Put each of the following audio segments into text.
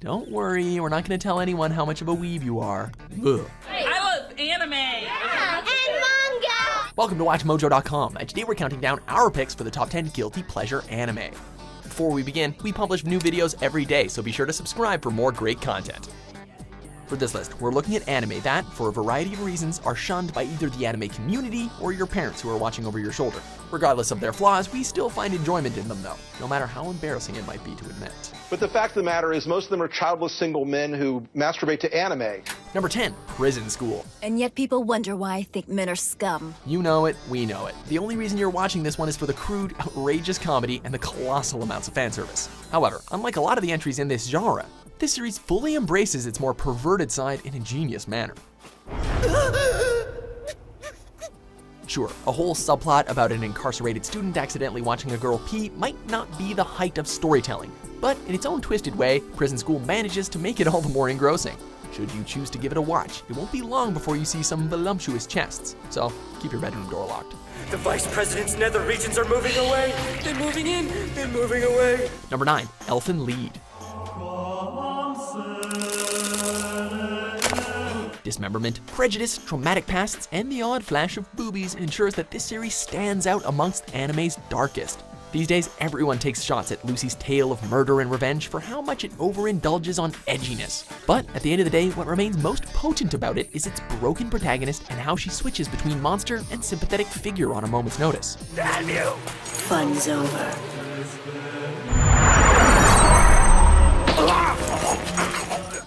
Don't worry, we're not gonna tell anyone how much of a weeb you are. Ugh. I love anime! Yeah, and manga! Welcome to WatchMojo.com, and today we're counting down our picks for the top 10 guilty pleasure anime. Before we begin, we publish new videos every day, so be sure to subscribe for more great content. For this list, we're looking at anime that, for a variety of reasons, are shunned by either the anime community or your parents who are watching over your shoulder. Regardless of their flaws, we still find enjoyment in them though, no matter how embarrassing it might be to admit. But the fact of the matter is most of them are childless single men who masturbate to anime. Number 10, Prison School. And yet people wonder why I think men are scum. You know it, we know it. The only reason you're watching this one is for the crude, outrageous comedy and the colossal amounts of fan service. However, unlike a lot of the entries in this genre, this series fully embraces its more perverted side in a genius manner. Sure, a whole subplot about an incarcerated student accidentally watching a girl pee might not be the height of storytelling, but in its own twisted way, Prison School manages to make it all the more engrossing. Should you choose to give it a watch, it won't be long before you see some voluptuous chests, so keep your bedroom door locked. The Vice President's nether regions are moving away. They're moving in. They're moving away. Number 9, Elfen Lied. Dismemberment, prejudice, traumatic pasts, and the odd flash of boobies ensures that this series stands out amongst anime's darkest. These days, everyone takes shots at Lucy's tale of murder and revenge for how much it overindulges on edginess. But at the end of the day, what remains most potent about it is its broken protagonist and how she switches between monster and sympathetic figure on a moment's notice. Damn you! Fun's over.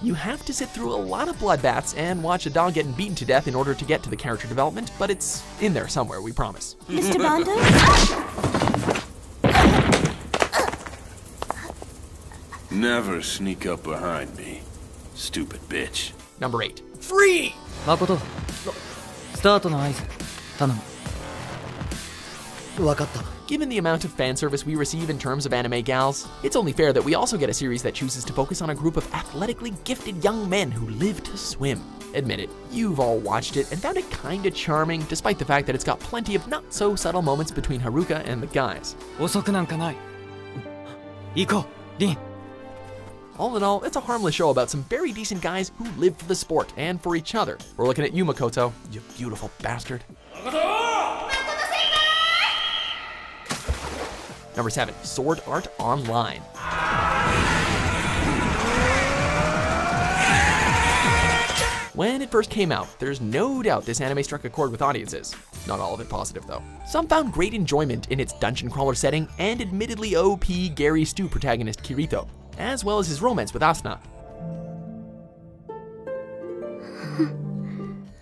You have to sit through a lot of bloodbaths and watch a dog getting beaten to death in order to get to the character development, but it's in there somewhere, we promise. Mr. Bando? Never sneak up behind me, stupid bitch. Number 8, Free! Makoto, スタートの合図頼む。分かった。 Given the amount of fan service we receive in terms of anime gals, it's only fair that we also get a series that chooses to focus on a group of athletically gifted young men who live to swim. Admit it, you've all watched it and found it kinda charming, despite the fact that it's got plenty of not-so-subtle moments between Haruka and the guys. 遅くなんかない。行こう、リン。 All in all, it's a harmless show about some very decent guys who live for the sport and for each other. We're looking at you, Makoto, you beautiful bastard. Number 7, Sword Art Online. When it first came out, there's no doubt this anime struck a chord with audiences. Not all of it positive though. Some found great enjoyment in its dungeon crawler setting and admittedly OP Gary Stu protagonist Kirito, as well as his romance with Asuna.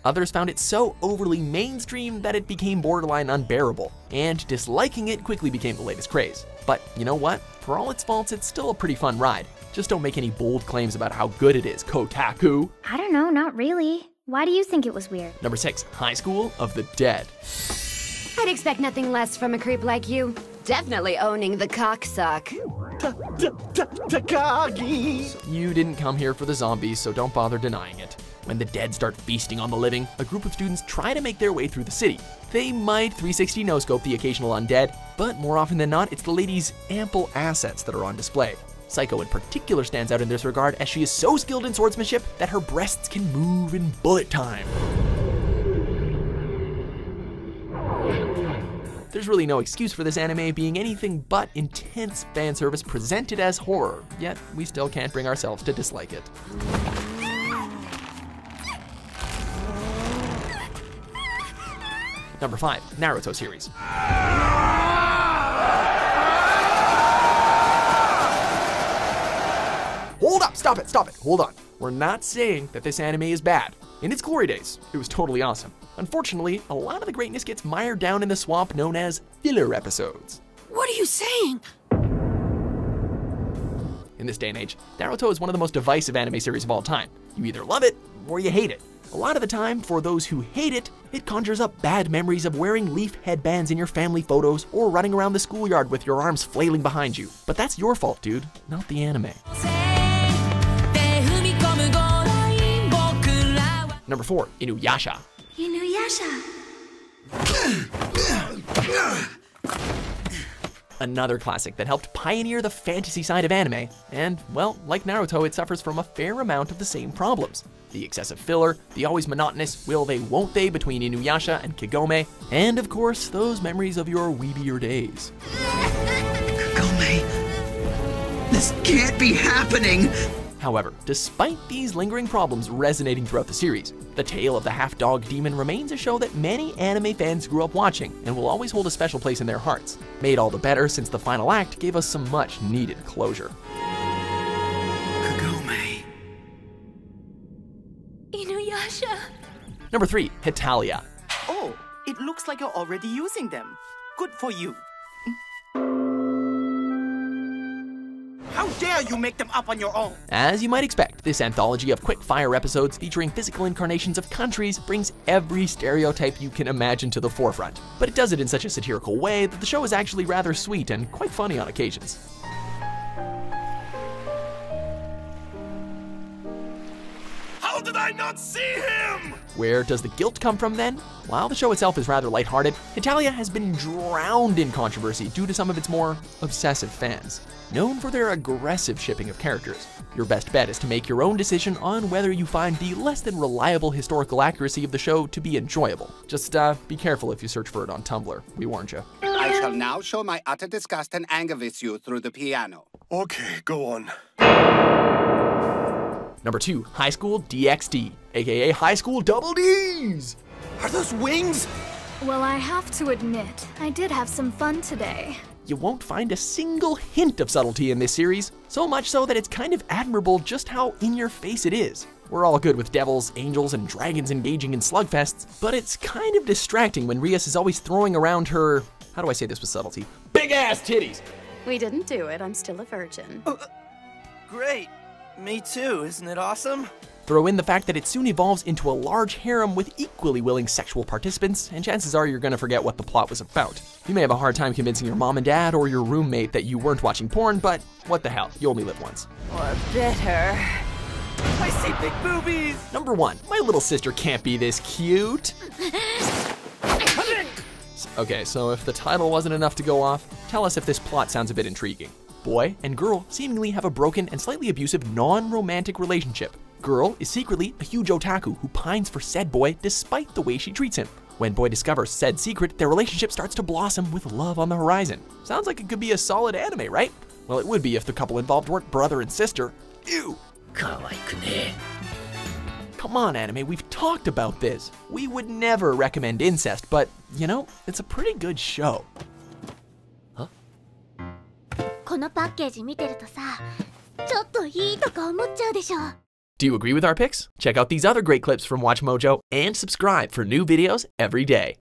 Others found it so overly mainstream that it became borderline unbearable, and disliking it quickly became the latest craze. But you know what? For all its faults, it's still a pretty fun ride. Just don't make any bold claims about how good it is, Kotaku. I don't know, not really. Why do you think it was weird? Number 6, High School of the Dead. I'd expect nothing less from a creep like you. Definitely owning the cocksuck. Takagi! You didn't come here for the zombies, so don't bother denying it. When the dead start feasting on the living, a group of students try to make their way through the city. They might 360 no-scope the occasional undead, but more often than not, it's the lady's ample assets that are on display. Psycho in particular stands out in this regard, as she is so skilled in swordsmanship that her breasts can move in bullet time. There's really no excuse for this anime being anything but intense fan service presented as horror, yet we still can't bring ourselves to dislike it. Number 5, Naruto series. Hold up, stop it, hold on. We're not saying that this anime is bad. In its glory days, it was totally awesome. Unfortunately, a lot of the greatness gets mired down in the swamp known as filler episodes. What are you saying? In this day and age, Naruto is one of the most divisive anime series of all time. You either love it or you hate it. A lot of the time, for those who hate it, it conjures up bad memories of wearing leaf headbands in your family photos or running around the schoolyard with your arms flailing behind you. But that's your fault, dude, not the anime. Number 4, Inuyasha. Inuyasha. another classic that helped pioneer the fantasy side of anime, and, well, like Naruto, it suffers from a fair amount of the same problems. The excessive filler, the always monotonous will they won't they between Inuyasha and Kagome, and of course, those memories of your weebier days. Kagome, this can't be happening! However, despite these lingering problems resonating throughout the series, The Tale of the Half-Dog Demon remains a show that many anime fans grew up watching and will always hold a special place in their hearts, made all the better since the final act gave us some much-needed closure. Kagome. Inuyasha. Number 3, Hetalia. Oh, it looks like you're already using them. Good for you. How dare you make them up on your own? As you might expect, this anthology of quick-fire episodes featuring physical incarnations of countries brings every stereotype you can imagine to the forefront. But it does it in such a satirical way that the show is actually rather sweet and quite funny on occasions. How did I not see him? Where does the guilt come from then? While the show itself is rather lighthearted, Hetalia has been drowned in controversy due to some of its more obsessive fans, known for their aggressive shipping of characters. Your best bet is to make your own decision on whether you find the less than reliable historical accuracy of the show to be enjoyable. Just be careful if you search for it on Tumblr, we warned you. I shall now show my utter disgust and anger with you through the piano. Okay, go on. Number 2, High School DxD, aka High School Double Ds! Are those wings? Well, I have to admit, I did have some fun today. You won't find a single hint of subtlety in this series, so much so that it's kind of admirable just how in your face it is. We're all good with devils, angels, and dragons engaging in slugfests, but it's kind of distracting when Rias is always throwing around her, how do I say this with subtlety? Big ass titties! We didn't do it, I'm still a virgin. Great. Me too, isn't it awesome? Throw in the fact that it soon evolves into a large harem with equally willing sexual participants, and chances are you're gonna forget what the plot was about. You may have a hard time convincing your mom and dad or your roommate that you weren't watching porn, but what the hell, you only live once. Or better. I see big boobies! Number 1, my little sister can't be this cute. Okay, so if the title wasn't enough to go off, tell us if this plot sounds a bit intriguing. Boy and girl seemingly have a broken and slightly abusive non-romantic relationship. Girl is secretly a huge otaku who pines for said boy despite the way she treats him. When boy discovers said secret, their relationship starts to blossom with love on the horizon. Sounds like it could be a solid anime, right? Well, it would be if the couple involved weren't brother and sister. Ew! Come on, anime, we've talked about this. We would never recommend incest, but, you know, it's a pretty good show. Huh? このパッケージ見てるとさ、ちょっといいとか思っちゃうでしょ。 Do you agree with our picks? Check out these other great clips from WatchMojo and subscribe for new videos every day.